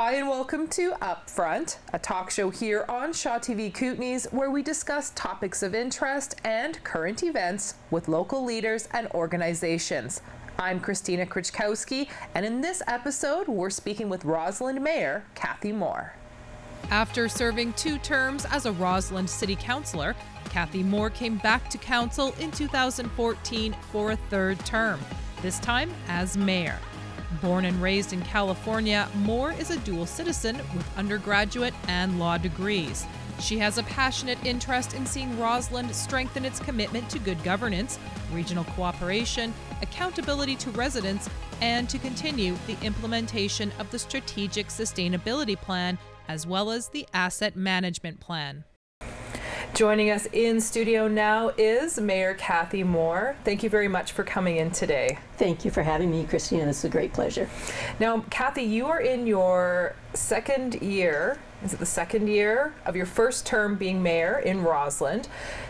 Hi and welcome to Upfront, a talk show here on Shaw TV Kootenays where we discuss topics of interest and current events with local leaders and organizations. I'm Kristina Kruchkowski, and in this episode we're speaking with Rossland Mayor Kathy Moore. After serving 2 terms as a Rossland City Councillor, Kathy Moore came back to council in 2014 for a 3rd term, this time as mayor. Born and raised in California, Moore is a dual citizen with undergraduate and law degrees. She has a passionate interest in seeing Rossland strengthen its commitment to good governance, regional cooperation, accountability to residents, and to continue the implementation of the Strategic Sustainability Plan as well as the Asset Management Plan. Joining us in studio now is Mayor Kathy Moore. Thank you very much for coming in today. Thank you for having me, Kristina. This is a great pleasure. Now, Kathy, you are in your 2nd year, is it the 2nd year of your 1st term being mayor in Rossland.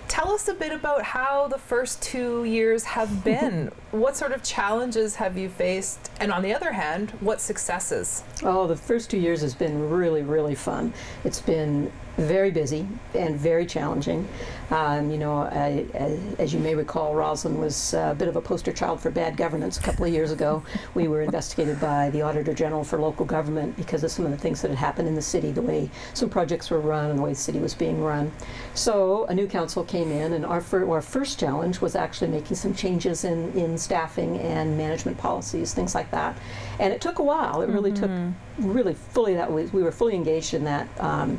Tell us a bit about how the first 2 years have been. What sort of challenges have you faced? And on the other hand, what successes? Oh, the first 2 years has been really, really fun. It's been very busy and very challenging. As you may recall, Rossland was a bit of a poster child for bad governance a couple of years ago. We were investigated by the Auditor General for local government because of some of the things that had happened in the city, the way some projects were run and the way the city was being run. So a new council came in, and our first challenge was actually making some changes in staffing and management policies, things like that. And it took a while. It really took really fully, we were fully engaged in that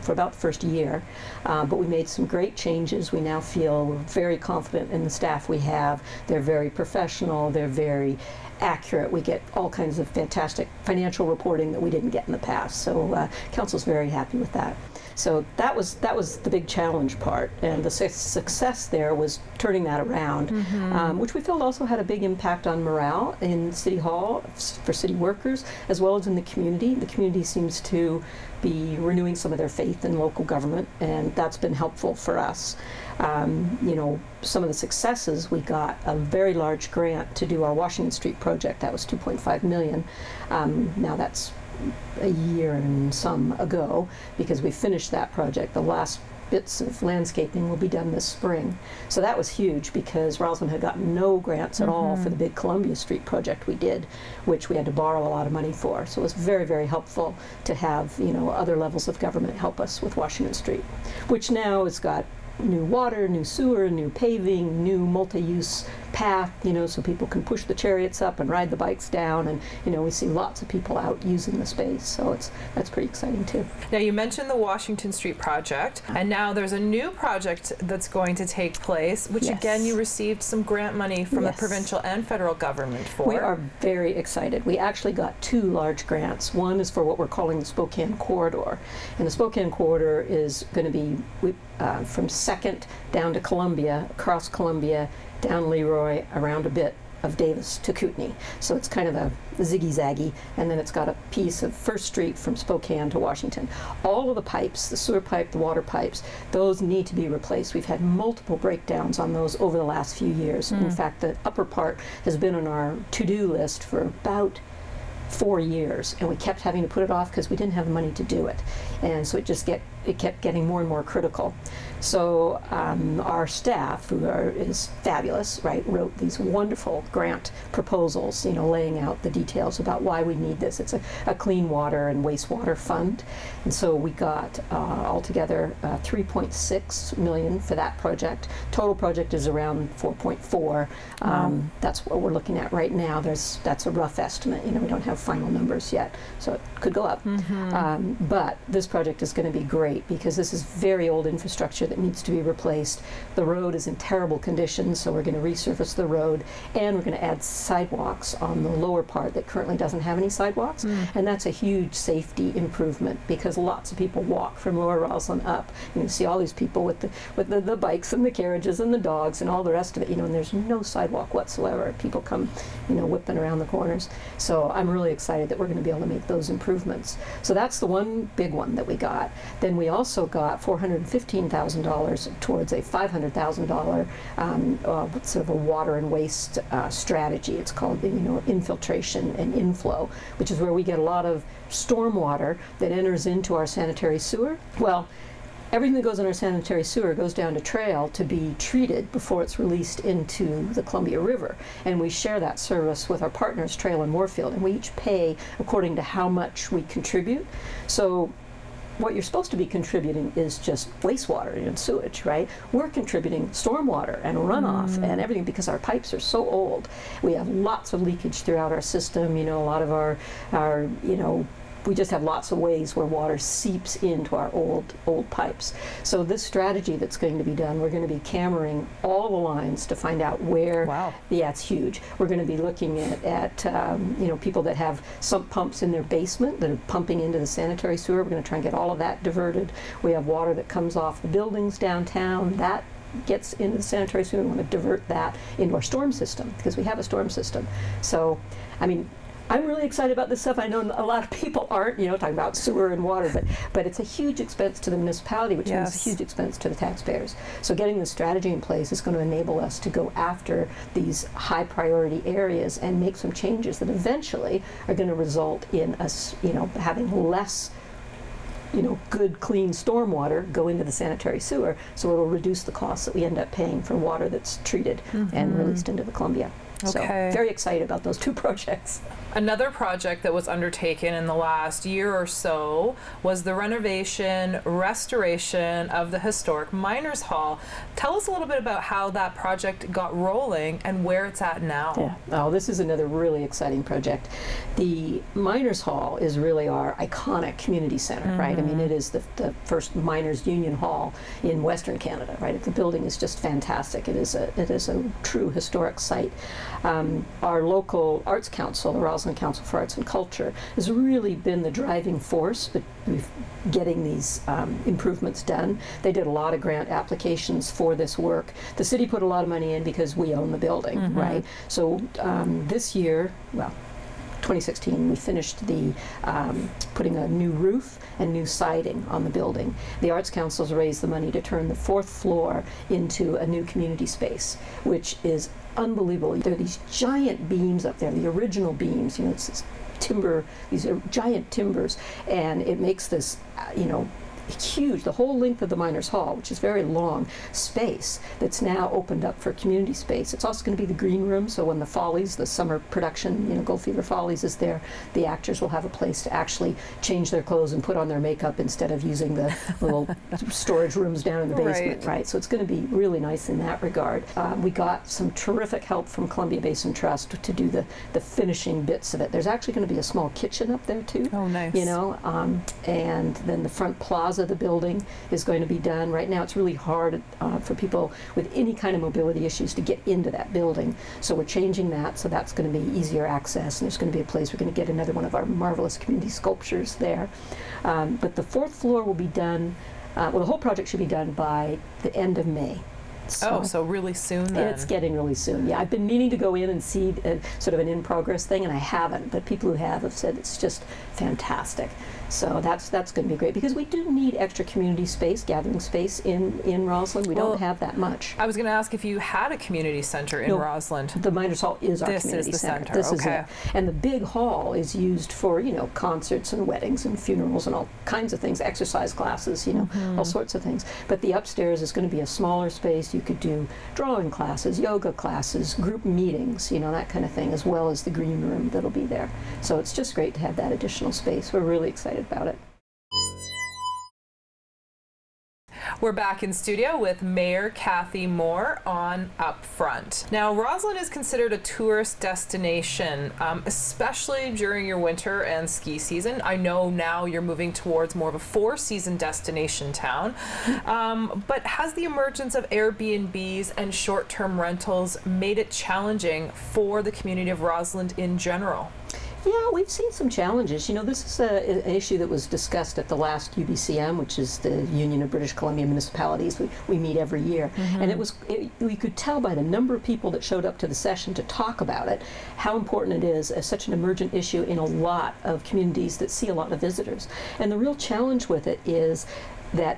for about the first year, but we made some great changes. We now feel very confident in the staff we have. They're very professional, they're very accurate. We get all kinds of fantastic financial reporting that we didn't get in the past. So council's very happy with that. So that was the big challenge part, and the success there was turning that around, which we felt also had a big impact on morale in City Hall for city workers as well as in the community. The community seems to be renewing some of their faith in local government, and that's been helpful for us. Some of the successes, we got a very large grant to do our Washington Street project. That was $2.5 million. Now that's a year and some ago, because we finished that project. The last bits of landscaping will be done this spring. So that was huge because Rossland had gotten no grants at all for the big Columbia Street project we did, which we had to borrow a lot of money for. So it was very, very helpful to have, other levels of government help us with Washington Street, which now has got new water, new sewer, new paving, new multi-use path, so people can push the chariots up and ride the bikes down, and we see lots of people out using the space, so that's pretty exciting too. Now, you mentioned the Washington Street project, and now there's a new project that's going to take place, which again you received some grant money from the provincial and federal government for. We are very excited. We actually got 2 large grants. One is for what we're calling the Spokane Corridor, and the Spokane Corridor is going to be from 2nd down to Columbia, across Columbia, down Leroy, around a bit of Davis to Kootenay. So it's kind of a ziggy-zaggy, and then it's got a piece of 1st Street from Spokane to Washington. All of the pipes, the sewer pipe, the water pipes, those need to be replaced. We've had multiple breakdowns on those over the last few years. In fact, the upper part has been on our to-do list for about 4 years, and we kept having to put it off because we didn't have the money to do it, and so it kept getting more and more critical. So our staff, who is fabulous, right, wrote these wonderful grant proposals, laying out the details about why we need this. It's a clean water and wastewater fund, and so we got altogether $3.6 million for that project. Total project is around 4.4. That's what we're looking at right now. That's a rough estimate. We don't have final numbers yet, so it could go up. But this project is going to be great because this is very old infrastructure that needs to be replaced. The road is in terrible condition, so we're going to resurface the road, and we're going to add sidewalks on the lower part that currently doesn't have any sidewalks, and that's a huge safety improvement because lots of people walk from Lower Rossland up. You see all these people with the bikes and the carriages and the dogs and all the rest of it, and there's no sidewalk whatsoever. People come, whipping around the corners. So I'm really excited that we're going to be able to make those improvements. So that's the one big one that we got. Then we also got $415,000 towards a $500,000 sort of a water and waste strategy. It's called, infiltration and inflow, which is where we get a lot of stormwater that enters into our sanitary sewer. Well, everything that goes in our sanitary sewer goes down to trail to be treated before it's released into the Columbia River. And we share that service with our partners, Trail and Moorfield, and we each pay according to how much we contribute. So what you're supposed to be contributing is just wastewater and sewage, right? We're contributing stormwater and runoff and everything because our pipes are so old. We have lots of leakage throughout our system. A lot of our we just have lots of ways where water seeps into our old pipes. So this strategy that's going to be done, we're going to be cameraing all the lines to find out where. Wow. Yeah, it's huge. We're going to be looking at people that have sump pumps in their basement that are pumping into the sanitary sewer. We're going to try and get all of that diverted. We have water that comes off the buildings downtown. That gets into the sanitary sewer. We want to divert that into our storm system because we have a storm system. So, I'm really excited about this stuff. I know a lot of people aren't, talking about sewer and water, but it's a huge expense to the municipality, which means a huge expense to the taxpayers. So getting the strategy in place is going to enable us to go after these high priority areas and make some changes that eventually are going to result in us, having less good, clean stormwater go into the sanitary sewer, so it'll reduce the costs that we end up paying for water that's treated and released into the Columbia. So very excited about those two projects. Another project that was undertaken in the last year or so was the renovation, restoration of the historic Miners Hall. Tell us a little bit about how that project got rolling and where it's at now. Yeah. Oh, this is another really exciting project. The Miners Hall is really our iconic community center, right? It is the first miners' union hall in Western Canada, right? The building is just fantastic. It is a true historic site. Our local arts council, the Rossland Council for Arts and Culture, has really been the driving force with getting these improvements done. They did a lot of grant applications for this work. The city put a lot of money in because we own the building, right? So this year, 2016, we finished the putting a new roof and new siding on the building. The Arts Council's raised the money to turn the 4th floor into a new community space, which is unbelievable. There are these giant beams up there, the original beams, it's this timber, these are giant timbers, and it makes this, huge, the whole length of the Miners Hall, which is very long space, that's now opened up for community space. It's also going to be the green room, so when the Follies, the summer production, Gold Fever Follies is there, the actors will have a place to actually change their clothes and put on their makeup instead of using the little storage rooms down in the basement, right? So it's going to be really nice in that regard. We got some terrific help from Columbia Basin Trust to do the finishing bits of it. There's actually going to be a small kitchen up there too. Oh, nice. And then the front plaza of the building is going to be done. Right now it's really hard for people with any kind of mobility issues to get into that building. So we're changing that, so that's going to be easier access, and there's going to be a place we're going to get another one of our marvelous community sculptures there. But the 4th floor will be done, the whole project should be done by the end of May. So really soon then. It's getting really soon. Yeah, I've been meaning to go in and see sort of an in-progress thing, and I haven't, but people who have said it's just fantastic. So that's going to be great, because we do need extra community space, gathering space in Rossland. We don't have that much. I was going to ask if you had a community center in Rossland. The Miners Hall is our community center. This is it. And the big hall is used for, concerts and weddings and funerals and all kinds of things, exercise classes, all sorts of things. But the upstairs is going to be a smaller space. You could do drawing classes, yoga classes, group meetings, that kind of thing, as well as the green room that'll be there. So it's just great to have that additional space. We're really excited about it. We're back in studio with Mayor Kathy Moore on Up Front. Now, Rossland is considered a tourist destination, especially during your winter and ski season. I know now you're moving towards more of a 4-season destination town, but has the emergence of Airbnbs and short-term rentals made it challenging for the community of Rossland in general? Yeah, we've seen some challenges. This is an issue that was discussed at the last UBCM, which is the Union of British Columbia Municipalities. We meet every year. And we could tell by the number of people that showed up to the session to talk about it, how important it is as such an emergent issue in a lot of communities that see a lot of visitors. And the real challenge with it is that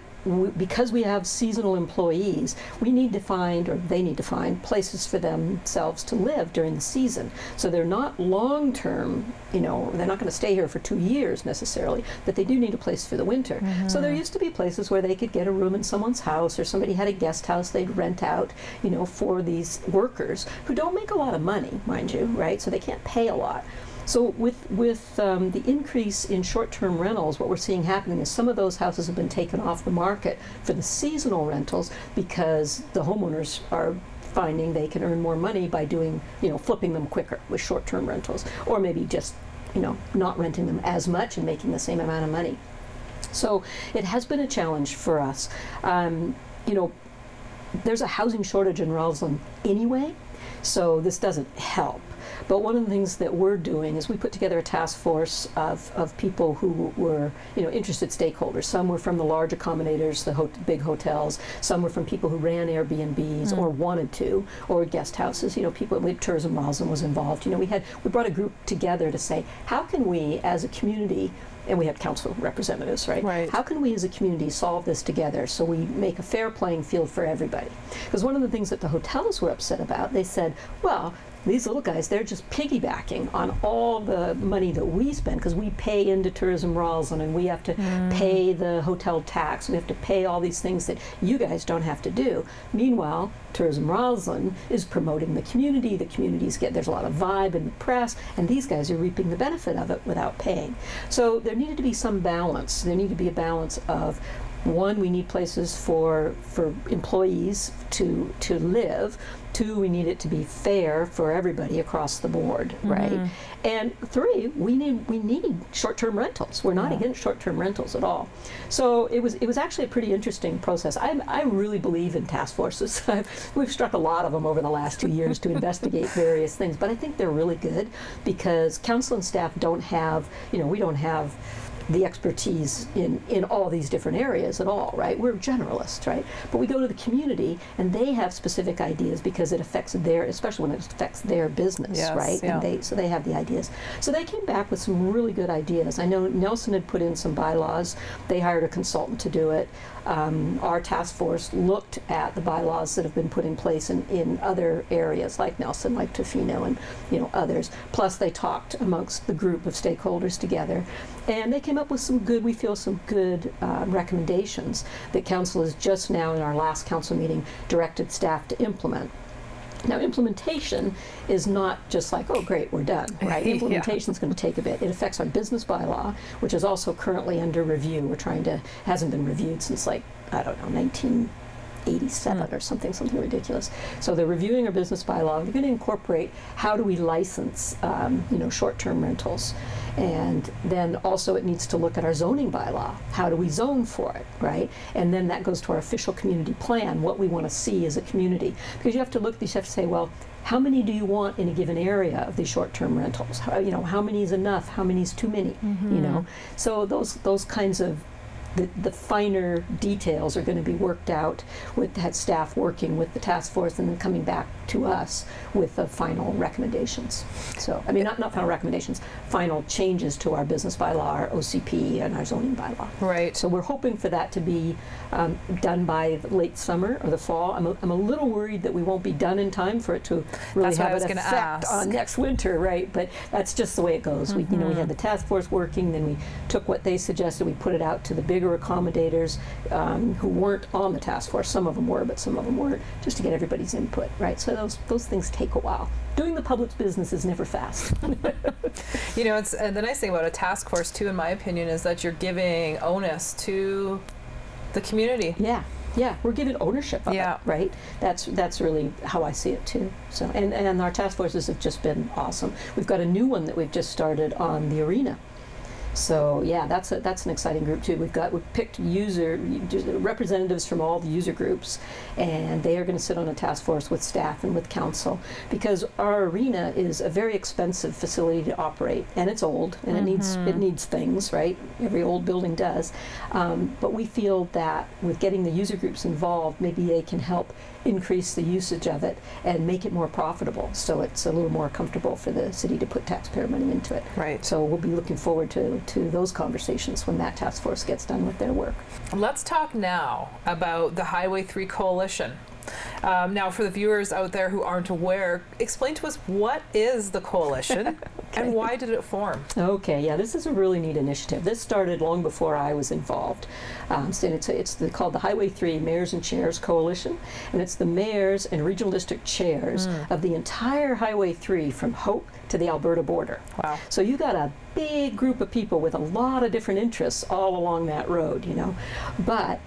because we have seasonal employees, we need to find, or they need to find, places for themselves to live during the season. So they're not long-term, they're not going to stay here for 2 years necessarily, but they do need a place for the winter. So there used to be places where they could get a room in someone's house, or somebody had a guest house they'd rent out, for these workers who don't make a lot of money, mind you, right? So they can't pay a lot. So with the increase in short-term rentals, what we're seeing happening is some of those houses have been taken off the market for the seasonal rentals because the homeowners are finding they can earn more money by doing, flipping them quicker with short-term rentals, or maybe just, not renting them as much and making the same amount of money. So it has been a challenge for us. There's a housing shortage in Rossland anyway, so this doesn't help. But one of the things that we're doing is we put together a task force of people who were, interested stakeholders. Some were from the large accommodators, the big hotels. Some were from people who ran Airbnbs or wanted to, or guest houses. People, Tourism Rossland was involved. We brought a group together to say, how can we as a community, and we had council representatives, right? How can we as a community solve this together so we make a fair playing field for everybody? Because one of the things that the hotels were upset about, they said, well, these little guys, they're just piggybacking on all the money that we spend, because we pay into Tourism Rossland and we have to pay the hotel tax. We have to pay all these things that you guys don't have to do. Meanwhile, Tourism Rossland is promoting the community. The communities there's a lot of vibe in the press, and these guys are reaping the benefit of it without paying. So there needed to be some balance. There needed to be a balance of, one, we need places for employees to live. Two, we need it to be fair for everybody across the board, right? And three, we need short-term rentals. We're not against short-term rentals at all. So it was actually a pretty interesting process. I really believe in task forces. We've struck a lot of them over the last 2 years to investigate various things, but I think they're really good because council and staff don't have, we don't have the expertise in all these different areas at all, right? We're generalists, right? But we go to the community and they have specific ideas because it affects especially when it affects their business, right? Yeah. And so they have the ideas. So they came back with some really good ideas. I know Nelson had put in some bylaws. They hired a consultant to do it. Our task force looked at the bylaws that have been put in place in other areas like Nelson, like Tofino, and others. Plus they talked amongst the group of stakeholders together, and they came up with some good recommendations that council has just now in our last council meeting directed staff to implement. Now, implementation is not just like, oh, great, we're done, right? Implementation is going to take a bit. It affects our business bylaw, which is also currently under review. Hasn't been reviewed since, like, I don't know, 1987 or something ridiculous. So they're reviewing our business bylaw. They're going to incorporate how do we license, short-term rentals. And then also it needs to look at our zoning bylaw. How do we zone for it, right? And then that goes to our official community plan, what we want to see as a community. Because you have to say, well, how many do you want in a given area of these short-term rentals? How many is enough? How many is too many? So those kinds of the finer details are going to be worked out with that staff working with the task force and then coming back to us with the final recommendations. So, not final recommendations, final changes to our business bylaw, our OCP, and our zoning bylaw. Right. So we're hoping for that to be done by late summer or the fall. I'm a little worried that we won't be done in time for it to really have an effect on next winter, right? But that's just the way it goes. We had the task force working, then we took what they suggested, we put it out to the bigger accommodators who weren't on the task force. Some of them were, but some of them weren't, just to get everybody's input, right? So those things take a while. Doing the public's business is never fast. It's the nice thing about a task force too, in my opinion, is that you're giving onus to the community. Yeah, we're giving ownership of it, right? That's really how I see it too. So and our task forces have just been awesome. We've got a new one that we've just started on the arena. So yeah, that's an exciting group too. We've picked representatives from all the user groups, and they are going to sit on a task force with staff and with council, because our arena is a very expensive facility to operate, and it's old, and it needs things, right? Every old building does. But we feel that with getting the user groups involved, maybe they can help increase the usage of it and make it more profitable, so it's a little more comfortable for the city to put taxpayer money into it. Right. So we'll be looking forward to forward to those conversations when that task force gets done with their work. Let's talk now about the Highway 3 Coalition. Now, for the viewers out there who aren't aware, explain to us, what is the coalition and why did it form? Okay, yeah, this is a really neat initiative. This started long before I was involved. So it's called the Highway 3 Mayors and Chairs Coalition, and it's the mayors and regional district chairs of the entire Highway 3 from Hope to the Alberta border. Wow. So you got a big group of people with a lot of different interests all along that road, you know. But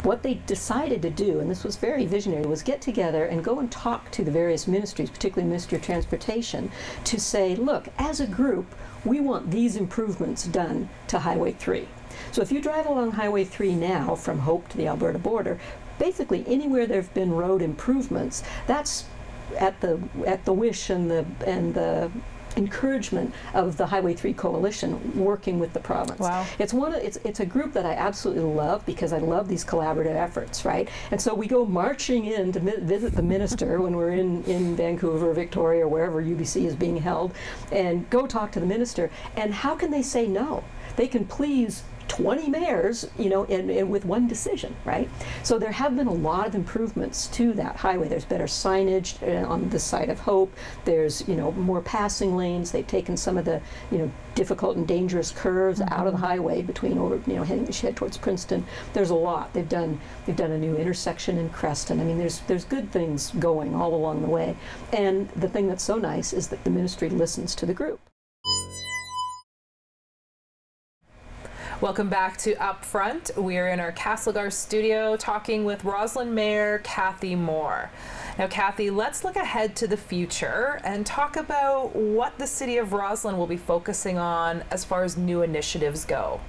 what they decided to do, and this was very visionary, was get together and go and talk to the various ministries, particularly Ministry of Transportation, to say, look, as a group, we want these improvements done to Highway 3. So if you drive along Highway 3 now from Hope to the Alberta border, basically anywhere there have been road improvements, that's at the wish and the encouragement of the Highway 3 Coalition working with the province. Wow. It's a group that I absolutely love because I love these collaborative efforts, right? And so we go marching in to visit the minister when we're in Vancouver, Victoria, or wherever UBC is being held, and go talk to the minister. And how can they say no? They can please 20 mayors, you know, and with one decision, right? So there have been a lot of improvements to that highway. There's better signage on the side of Hope. There's, you know, more passing lanes. They've taken some of the, you know, difficult and dangerous curves out of the highway between over, you know, heading towards Princeton. There's a lot. They've done a new intersection in Creston. I mean, there's good things going all along the way. And the thing that's so nice is that the ministry listens to the group. Welcome back to Upfront. We're in our Castlegar studio talking with Rossland Mayor Kathy Moore. Now, Kathy, let's look ahead to the future and talk about what the City of Rossland will be focusing on as far as new initiatives go.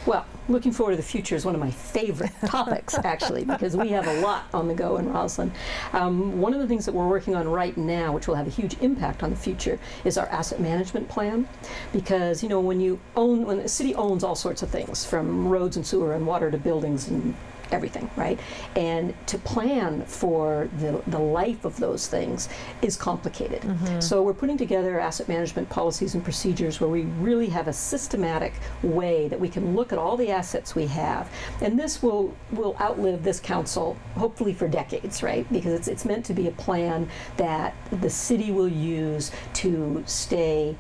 Well, looking forward to the future is one of my favorite topics, actually, because we have a lot on the go in Rossland. One of the things that we're working on right now, which will have a huge impact on the future, is our asset management plan. Because, you know, when the city owns all sorts of things, from roads and sewer and water to buildings and everything, right? And to plan for the life of those things is complicated. So we're putting together asset management policies and procedures where we really have a systematic way that we can look at all the assets we have. And this will outlive this council, hopefully for decades, right? Because it's meant to be a plan that the city will use to stay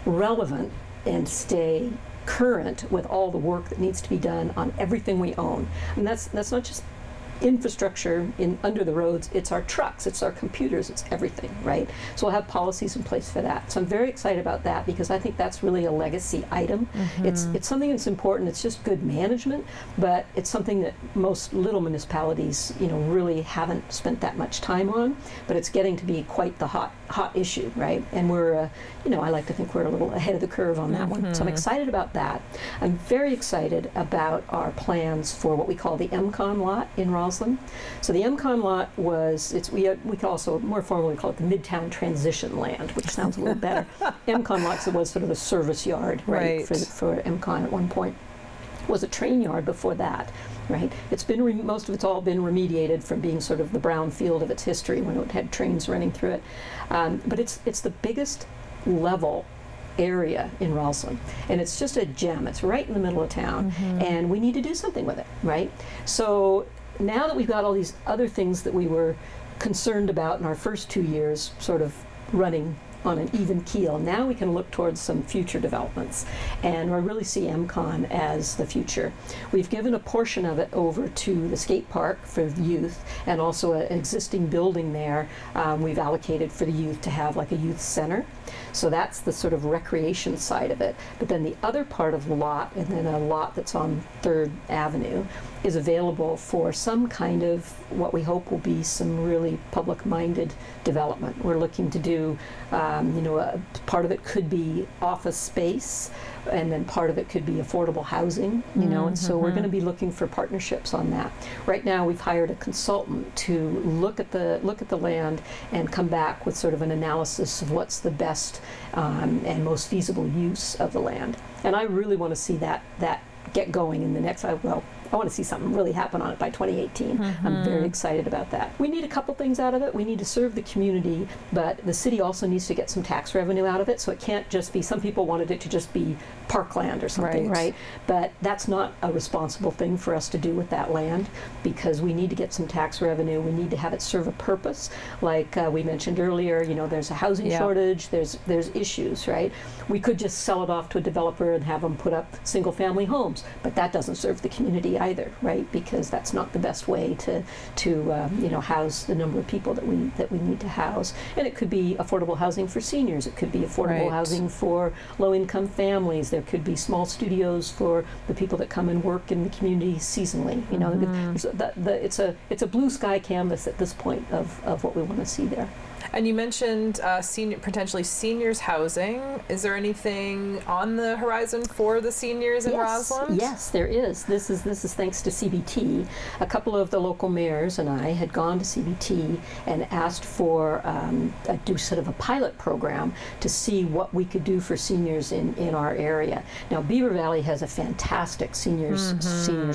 relevant and stay current with all the work that needs to be done on everything we own. And that's not just infrastructure under the roads, it's our trucks, it's our computers, it's everything, right? So we'll have policies in place for that. So I'm very excited about that because I think that's really a legacy item. It's something that's important. It's just good management, but it's something that most little municipalities, you know, really haven't spent that much time on, but it's getting to be quite the hot issue, right? And we're, you know, I like to think we're a little ahead of the curve on that one. So I'm excited about that. I'm very excited about our plans for what we call the MCON lot in Rossland. So the MCON lot we could also more formally call it the Midtown Transition Land, which sounds a little better. MCON lot was sort of a service yard, right. For MCON at one point. Was a train yard before that, right? It's been most of it's all been remediated from being sort of the brown field of its history when it had trains running through it. But it's the biggest level area in Rossland, and it's just a gem. It's right in the middle of town, and we need to do something with it, right? So now that we've got all these other things that we were concerned about in our first 2 years sort of running on an even keel, now we can look towards some future developments, and I really see MCON as the future. We've given a portion of it over to the skate park for the youth, and also an existing building there we've allocated for the youth to have like a youth center. So that's the sort of recreation side of it. But then the other part of the lot, and then a lot that's on 3rd Avenue, is available for some kind of what we hope will be some really public-minded development. We're looking to do, you know, part of it could be office space, and then part of it could be affordable housing, you know, and so we're going to be looking for partnerships on that. Right now we've hired a consultant to look at the land and come back with sort of an analysis of what's the best and most feasible use of the land. And I really want to see that get going in the next, I want to see something really happen on it by 2018. I'm very excited about that. We need a couple things out of it. We need to serve the community, but the city also needs to get some tax revenue out of it, so it can't just be, some people wanted it to just be parkland or something, right? But that's not a responsible thing for us to do with that land, because we need to get some tax revenue. We need to have it serve a purpose. Like we mentioned earlier, you know, there's a housing shortage, there's issues, right? We could just sell it off to a developer and have them put up single-family homes, but that doesn't serve the community either, right? Because that's not the best way to you know, house the number of people that we need to house. And it could be affordable housing for seniors. It could be affordable housing for low-income families. There could be small studios for the people that come and work in the community seasonally. You know, it's a blue sky canvas at this point of what we want to see there. And you mentioned potentially seniors housing. Is there anything on the horizon for the seniors in Rossland? Yes, there is. This is thanks to CBT. A couple of the local mayors and I had gone to CBT and asked for do sort of a pilot program to see what we could do for seniors in our area. Now, Beaver Valley has a fantastic seniors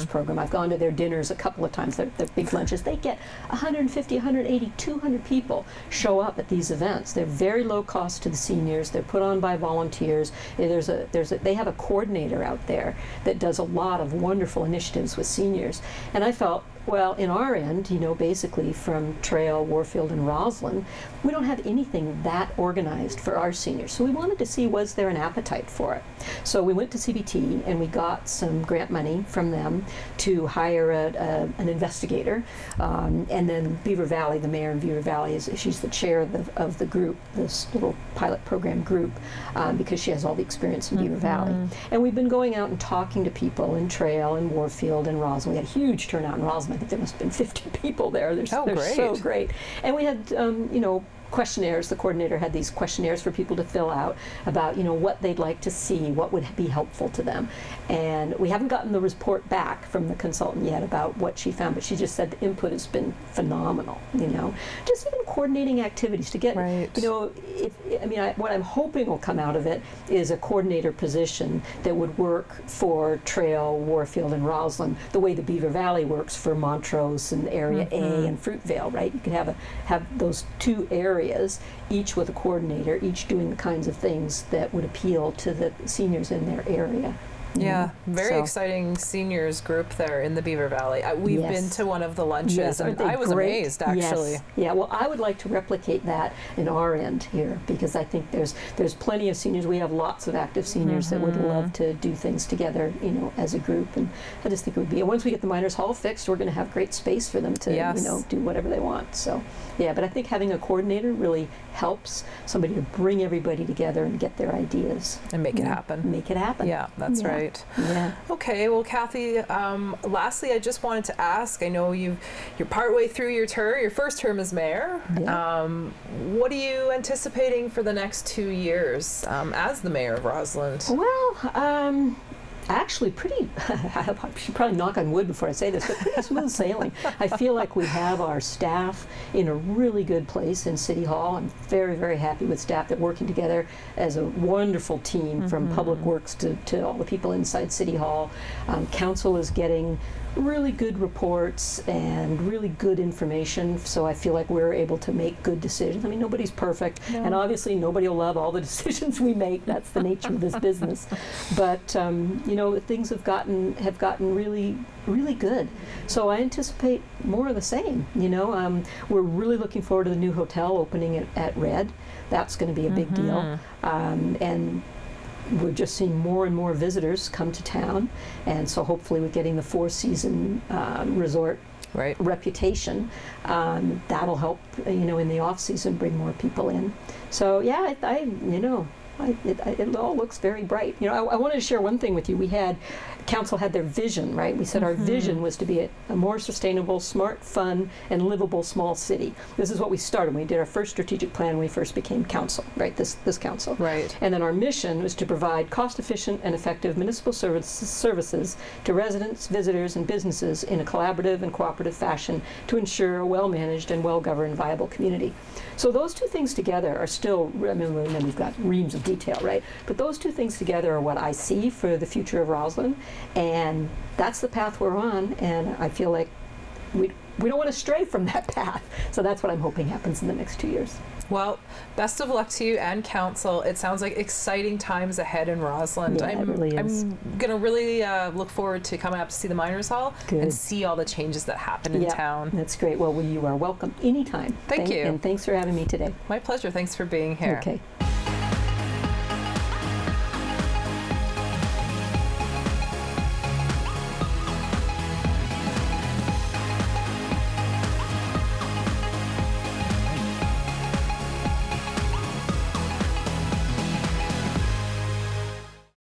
program. I've gone to their dinners a couple of times. They're big lunches. They get 150, 180, 200 people show up at these events. They're very low cost to the seniors. They're put on by volunteers. They have a coordinator out there that does a lot of wonderful initiatives with seniors. And I felt, well, in our end, you know, basically from Trail, Warfield, and Rossland, we don't have anything that organized for our seniors. So we wanted to see, was there an appetite for it? So we went to CBT and we got some grant money from them to hire an investigator. And then Beaver Valley, the mayor in Beaver Valley, she's the chair of the group, this little pilot program group, because she has all the experience in Beaver Valley. And we've been going out and talking to people in Trail and Warfield and Rossland. We had a huge turnout in Rossland. I think there must have been 50 people there. They're so great. And we had, you know, questionnaires. The coordinator had these questionnaires for people to fill out about, you know, what they'd like to see, what would be helpful to them. And we haven't gotten the report back from the consultant yet about what she found, but she just said the input has been phenomenal, you know. Just even coordinating activities to get, you know, what I'm hoping will come out of it is a coordinator position that would work for Trail, Warfield, and Rossland the way the Beaver Valley works for Montrose and Area A and Fruitvale, right? You could have those two areas, each with a coordinator, each doing the kinds of things that would appeal to the seniors in their area. Yeah, very exciting seniors group there in the Beaver Valley. We've been to one of the lunches, and I was amazed, actually. Yes. Yeah, well, I would like to replicate that in our end here, because I think there's plenty of seniors. We have lots of active seniors that would love to do things together, you know, as a group. And I just think it would be, and once we get the Miners Hall fixed, we're going to have great space for them to, you know, do whatever they want. So, yeah, but I think having a coordinator really helps somebody to bring everybody together and get their ideas. And make it happen. Make it happen. Yeah, that's right. Yeah. Okay, well, Kathy, lastly, I just wanted to ask, I know you're partway through your first term as mayor. Yeah. What are you anticipating for the next 2 years as the mayor of Rossland? Well, actually pretty, I should probably knock on wood before I say this, but pretty smooth sailing. I feel like we have our staff in a really good place in City Hall. I'm very, very happy with staff that are working together as a wonderful team from Public Works to all the people inside City Hall. Council is getting really good reports and really good information, so I feel like we're able to make good decisions. I mean, nobody's perfect, and obviously nobody will love all the decisions we make. That's the nature of this business. But you know, things have gotten really, really good. So I anticipate more of the same. You know, we're really looking forward to the new hotel opening at Red. That's going to be a big deal, and we're just seeing more and more visitors come to town, and so hopefully we're getting the Four-Season resort reputation. That'll help, you know, in the off-season bring more people in. So yeah, it all looks very bright. You know, I wanted to share one thing with you. Council had their vision, right? We said our vision was to be a more sustainable, smart, fun, and livable small city. This is what we started. We did our first strategic plan when we first became council, right? This council. Right. And then our mission was to provide cost-efficient and effective municipal services to residents, visitors, and businesses in a collaborative and cooperative fashion to ensure a well-managed and well-governed, viable community. So those two things together are still, I mean, and then we've got reams of detail, right? But those two things together are what I see for the future of Rossland. And that's the path we're on, and I feel like we don't want to stray from that path. So that's what I'm hoping happens in the next 2 years. Well, best of luck to you and council. It sounds like exciting times ahead in Rossland. Yeah, it really is. I'm going to really look forward to coming up to see the Miners Hall Good. and see all the changes that happen in town. That's great. Well, you are welcome anytime. Thank you. And thanks for having me today. My pleasure. Thanks for being here. Okay.